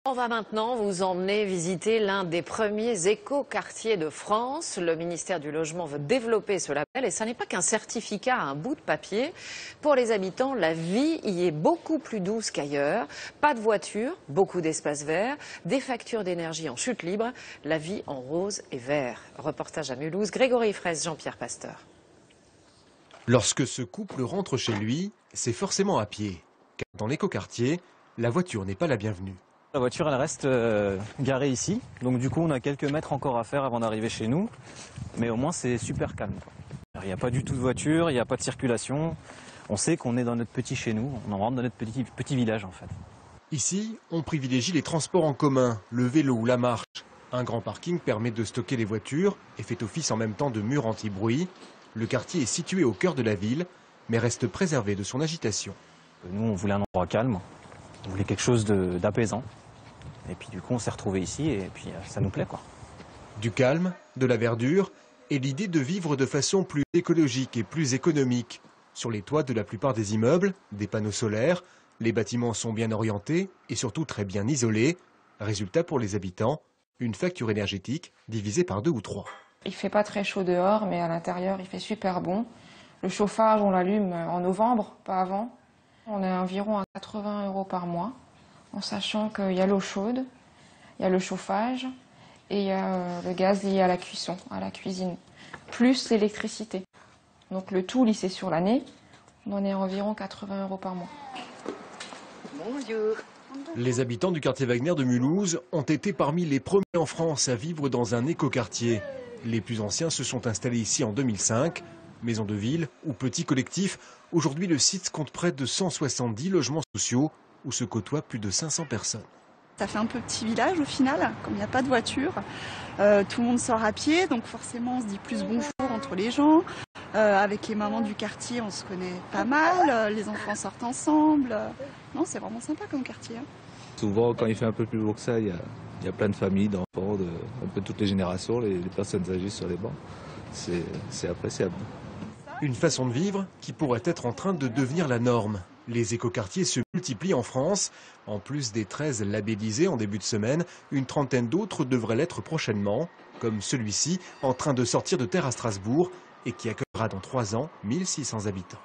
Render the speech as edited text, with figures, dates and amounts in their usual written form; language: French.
On va maintenant vous emmener visiter l'un des premiers écoquartiers de France. Le ministère du Logement veut développer ce label et ça n'est pas qu'un certificat à un bout de papier. Pour les habitants, la vie y est beaucoup plus douce qu'ailleurs. Pas de voiture, beaucoup d'espaces verts, des factures d'énergie en chute libre, la vie en rose et vert. Reportage à Mulhouse, Grégory Fraisse, Jean-Pierre Pasteur. Lorsque ce couple rentre chez lui, c'est forcément à pied. Car dans l'écoquartier, la voiture n'est pas la bienvenue. La voiture, elle reste garée ici. Donc du coup, on a quelques mètres encore à faire avant d'arriver chez nous. Mais au moins, c'est super calme. Il n'y a pas du tout de voiture, il n'y a pas de circulation. On sait qu'on est dans notre petit chez nous. On rentre dans notre petit village, en fait. Ici, on privilégie les transports en commun, le vélo ou la marche. Un grand parking permet de stocker les voitures et fait office en même temps de mur anti-bruit. Le quartier est situé au cœur de la ville, mais reste préservé de son agitation. Nous, on voulait un endroit calme. On voulait quelque chose d'apaisant. Et puis du coup, on s'est retrouvés ici et puis ça nous plaît, quoi. Du calme, de la verdure et l'idée de vivre de façon plus écologique et plus économique. Sur les toits de la plupart des immeubles, des panneaux solaires, les bâtiments sont bien orientés et surtout très bien isolés. Résultat pour les habitants, une facture énergétique divisée par 2 ou 3. Il fait pas très chaud dehors, mais à l'intérieur, il fait super bon. Le chauffage, on l'allume en novembre, pas avant. On est environ à 80 € par mois, en sachant qu'il y a l'eau chaude, il y a le chauffage et il y a le gaz lié à la cuisson, à la cuisine, plus l'électricité. Donc le tout lissé sur l'année, on est à environ 80 € par mois. Bonjour. Les habitants du quartier Wagner de Mulhouse ont été parmi les premiers en France à vivre dans un écoquartier. Les plus anciens se sont installés ici en 2005. Maison de ville ou petit collectif, aujourd'hui le site compte près de 170 logements sociaux où se côtoient plus de 500 personnes. Ça fait un peu petit village au final, comme il n'y a pas de voiture. Tout le monde sort à pied, donc forcément on se dit plus bonjour entre les gens. Avec les mamans du quartier, on se connaît pas mal, les enfants sortent ensemble. Non, c'est vraiment sympa comme quartier. Souvent, quand il fait un peu plus beau que ça, il y a plein de familles, d'enfants, un peu toutes les générations, les personnes âgées sur les bancs. C'est appréciable. Une façon de vivre qui pourrait être en train de devenir la norme. Les écoquartiers se multiplient en France. En plus des 13 labellisés en début de semaine, une trentaine d'autres devraient l'être prochainement, comme celui-ci en train de sortir de terre à Strasbourg et qui accueillera dans 3 ans 1600 habitants.